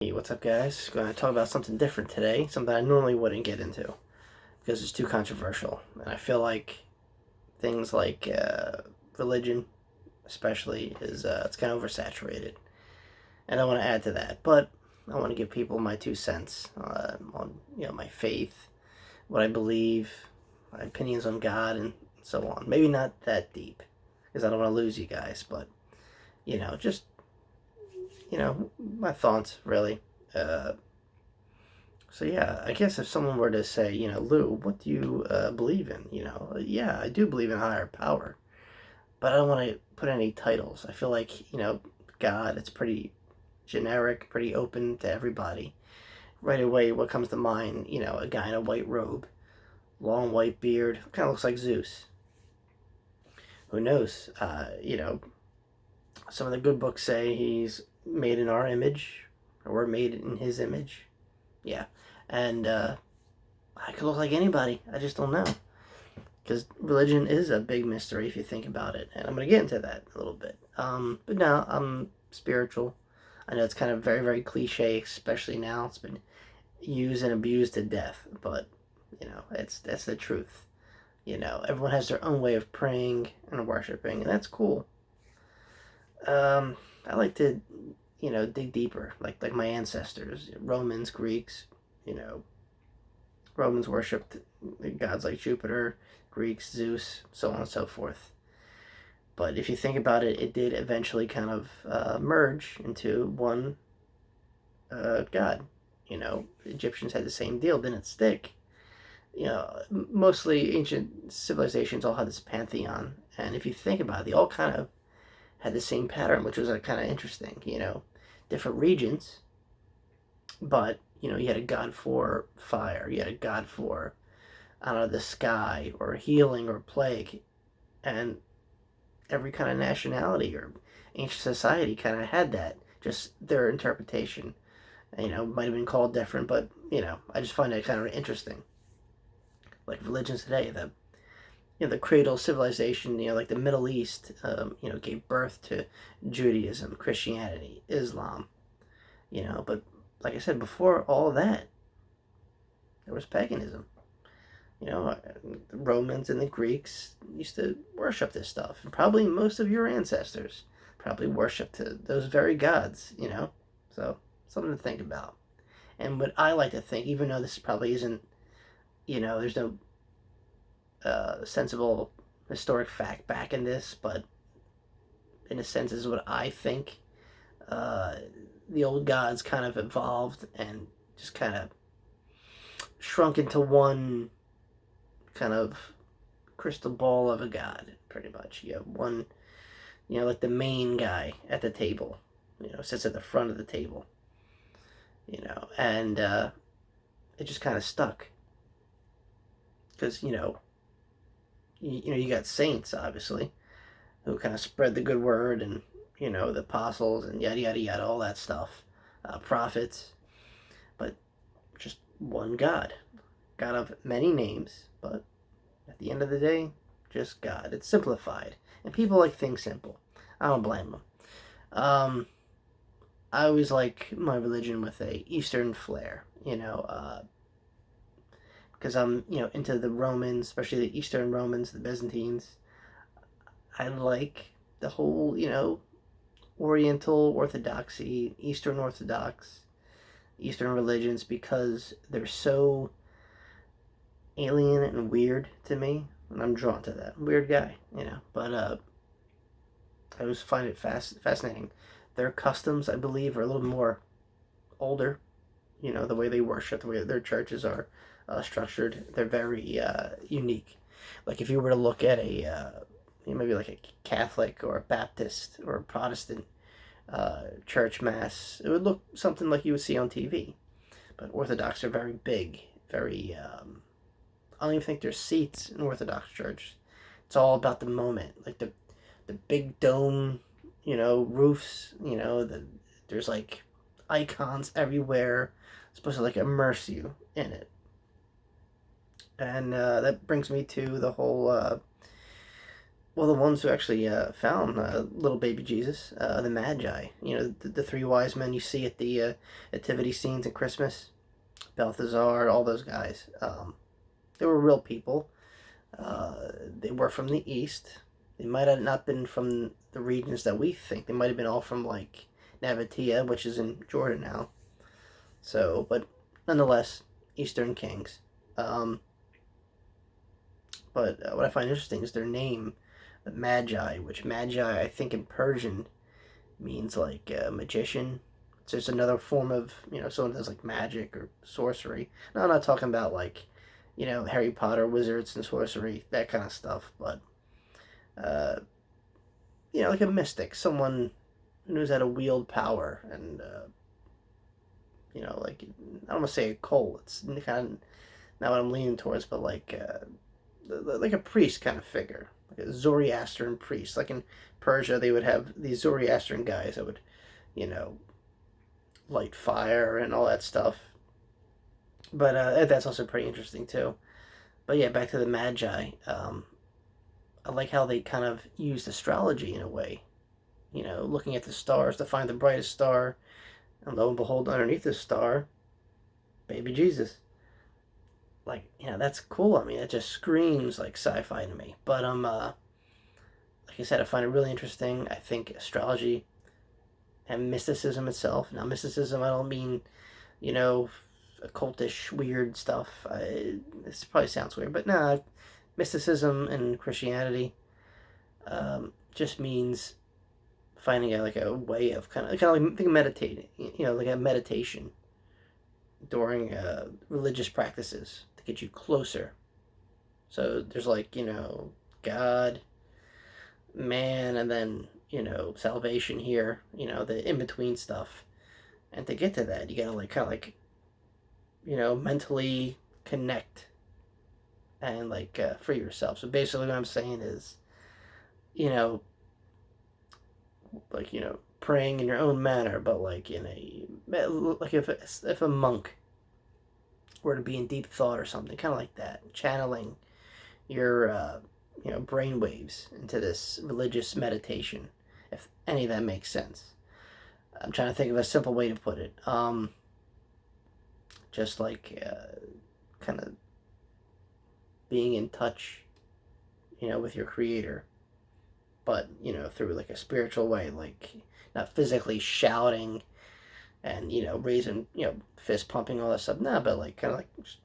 Hey, what's up, guys? Going to talk about something different today, something I normally wouldn't get into because it's too controversial. And I feel like things like religion, especially, is it's kind of oversaturated. And I want to add to that, but I want to give people my 2 cents on my faith, what I believe, my opinions on God, and so on. Maybe not that deep because I don't want to lose you guys, but just my thoughts really. Uh, So yeah, I guess if someone were to say, Lou, what do you believe in? Yeah, I do believe in higher power, but I don't want to put any titles. I feel like God, it's pretty generic, pretty open to everybody. Right away, what comes to mind? A guy in a white robe, long white beard, kind of looks like Zeus. Who knows? Some of the good books say he's made in our image, or we're made in his image. Yeah, and I could look like anybody. I just don't know. Because religion is a big mystery if you think about it, and I'm going to get into that a little bit. But now I'm spiritual. I know it's kind of very, very cliche, especially now. It's been used and abused to death, but that's the truth. Everyone has their own way of praying and worshiping, and that's cool. I like to, dig deeper, like my ancestors, Romans, Greeks. You know, Romans worshipped gods like Jupiter, Greeks, Zeus, so on and so forth. But if you think about it, it did eventually kind of merge into one god. Egyptians had the same deal, didn't stick. Mostly ancient civilizations all had this pantheon, and if you think about it, they all kind of had the same pattern, which was kind of interesting. Different regions, but you had a god for fire, you had a god for I don't know the sky or healing or plague, and every kind of nationality or ancient society kind of had that. Just their interpretation, might have been called different, but I just find it kind of interesting. Like religions today, the cradle civilization, like the Middle East, gave birth to Judaism, Christianity, Islam, but like I said before, all that there was paganism. The Romans and the Greeks used to worship this stuff, and probably most of your ancestors probably worshipped those very gods. So something to think about. And what I like to think, even though this probably isn't, there's no sensible historic fact back in this, but in a sense, is what I think. Uh, the old gods kind of evolved and just kind of shrunk into one kind of crystal ball of a god, pretty much. You have one, like the main guy at the table, sits at the front of the table, and it just kind of stuck. Because, you got saints, obviously, who kind of spread the good word and, the apostles and yada, yada, yada, all that stuff. Prophets, but just one God. God of many names, but at the end of the day, just God. It's simplified. And people like things simple. I don't blame them. I always like my religion with a Eastern flair, because I'm, into the Romans, especially the Eastern Romans, the Byzantines. I like the whole, Oriental Orthodoxy, Eastern Orthodox, Eastern religions because they're so alien and weird to me, and I'm drawn to that. Weird guy, But I always find it fascinating. Their customs, I believe, are a little more older. The way they worship, the way their churches are structured, they're very unique. Like if you were to look at maybe like a Catholic or a Baptist or a Protestant church mass, it would look something like you would see on TV. But Orthodox are very big, very. I don't even think there's seats in Orthodox church. It's all about the moment, like the big dome, roofs. There's like icons everywhere, supposed to like immerse you in it. And that brings me to the whole Well, the ones who actually found little baby Jesus, the Magi, the three wise men you see at the nativity scenes at Christmas, Balthazar, all those guys. They were real people. They were from the east. They might have not been from the regions that we think. They might have been all from like Nabatea, which is in Jordan now. So, but nonetheless, Eastern kings. Um, but what I find interesting is their name, Magi, which Magi I think in Persian means like a magician. It's just another form of someone does like magic or sorcery. Now I'm not talking about like Harry Potter, wizards and sorcery, that kind of stuff, but uh, like a mystic, someone who knows how to wield power and like I don't want to say a cult. It's kind of not what I'm leaning towards, but like a priest kind of figure, like a Zoroastrian priest. Like in Persia, they would have these Zoroastrian guys that would, you know, light fire and all that stuff. But that's also pretty interesting too. But yeah, back to the Magi. I like how they kind of used astrology in a way. Looking at the stars to find the brightest star, and lo and behold, underneath the star, baby Jesus. Like, that's cool. I mean, it just screams like sci-fi to me. But like I said, I find it really interesting. I think astrology and mysticism itself. Now, mysticism, I don't mean, you know, occultish, weird stuff. This probably sounds weird, but nah, mysticism and Christianity just means finding like a way of kind of like think of meditating, like a meditation during religious practices to get you closer. So there's like God, man, and then salvation here. The in between stuff, and to get to that, you gotta like kind of like mentally connect and like free yourself. So basically, what I'm saying is, you know, like praying in your own manner, but like in a like if a monk were to be in deep thought or something, kind of like that, channeling your brain waves into this religious meditation, if any of that makes sense. I'm trying to think of a simple way to put it. Just like kind of being in touch, with your creator, but through like a spiritual way, like not physically shouting and raising fist pumping all that stuff. Nah, but like kind of like just,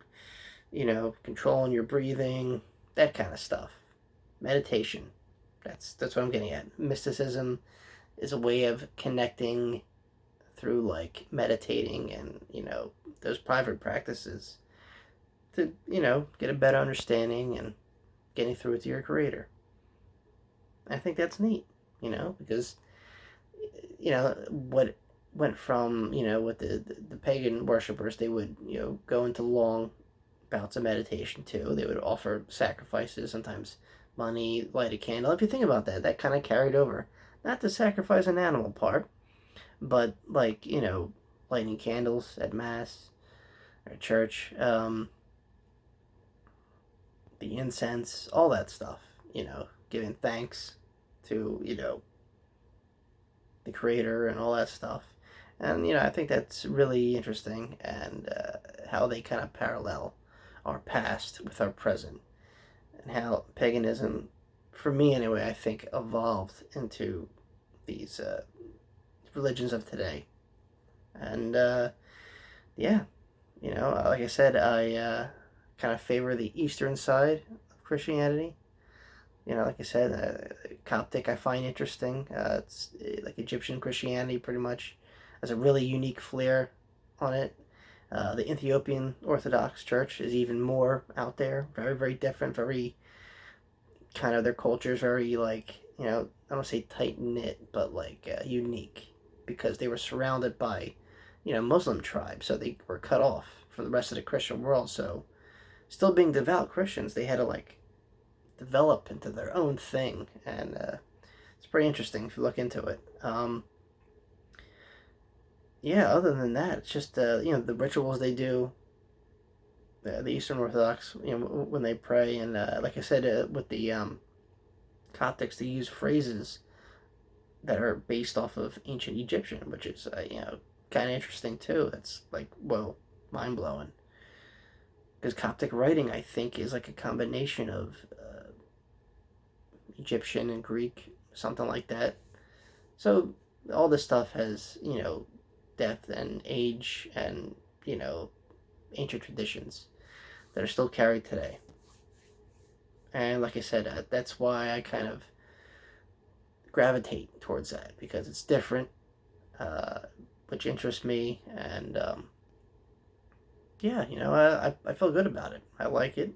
controlling your breathing, that kind of stuff. Meditation. That's what I'm getting at. Mysticism is a way of connecting through like meditating and those private practices to get a better understanding and getting through it to your creator. I think that's neat, because what went from with the pagan worshippers, they would go into long bouts of meditation too. They would offer sacrifices, sometimes money, light a candle. If you think about that, that kind of carried over. Not the sacrifice an animal part, but like lighting candles at mass or at church, the incense, all that stuff. Giving thanks to the creator and all that stuff. And I think that's really interesting, and how they kind of parallel our past with our present, and how paganism, for me anyway, I think evolved into these religions of today. And yeah, like I said, I kind of favor the eastern side of Christianity. Like I said, Coptic I find interesting. It's like Egyptian Christianity, pretty much, has a really unique flair on it. The Ethiopian Orthodox Church is even more out there, very, very different, very kind of their culture is very like, I don't want to say tight knit, but like unique, because they were surrounded by, Muslim tribes, so they were cut off from the rest of the Christian world. So, still being devout Christians, they had to like develop into their own thing, and it's pretty interesting if you look into it. Yeah, other than that, it's just the rituals they do. The Eastern Orthodox, when they pray, and like I said, with the Coptics to use phrases that are based off of ancient Egyptian, which is kind of interesting too. That's like, whoa, mind blowing. Because Coptic writing, I think, is like a combination of Egyptian and Greek, something like that. So all this stuff has depth and age and ancient traditions that are still carried today. And like I said, that's why I kind of gravitate towards that, because it's different, uh, which interests me. And yeah, I feel good about it. I like it.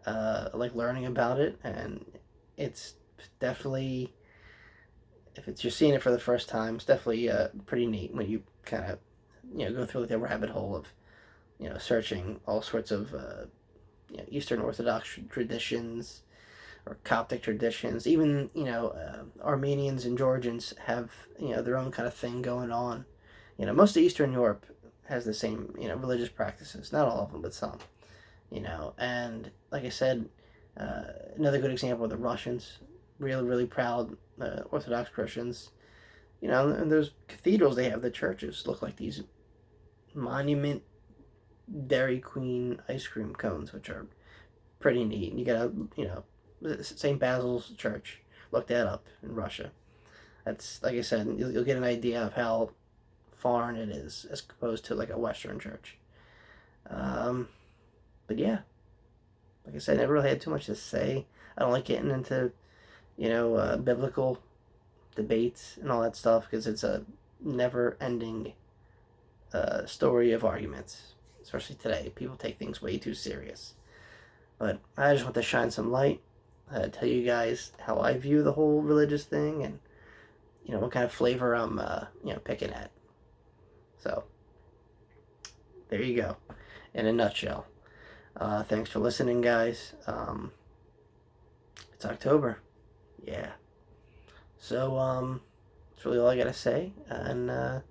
I like learning about it, and it's definitely, if it's you're seeing it for the first time, it's definitely pretty neat when you kind of go through like the rabbit hole of searching all sorts of Eastern Orthodox traditions or Coptic traditions. Even Armenians and Georgians have their own kind of thing going on. Most of Eastern Europe has the same religious practices. Not all of them, but some. And like I said, another good example are the Russians. Really, really proud Orthodox Christians. And those cathedrals they have, the churches look like these monument Dairy Queen ice cream cones, which are pretty neat. And you got St. Basil's Church. Look that up in Russia. That's, like I said, you'll get an idea of how foreign it is as opposed to like a Western church. But yeah, like I said, I never really had too much to say. I don't like getting into biblical debates and all that stuff, because it's a never-ending story of arguments, especially today. People take things way too serious. But I just want to shine some light, tell you guys how I view the whole religious thing, and what kind of flavor I'm picking at. So there you go, in a nutshell. Thanks for listening, guys. It's October. Yeah. So, that's really all I gotta say. And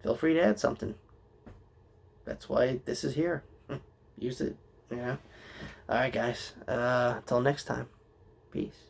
feel free to add something. That's why this is here. Use it, Alright, guys. Until next time. Peace.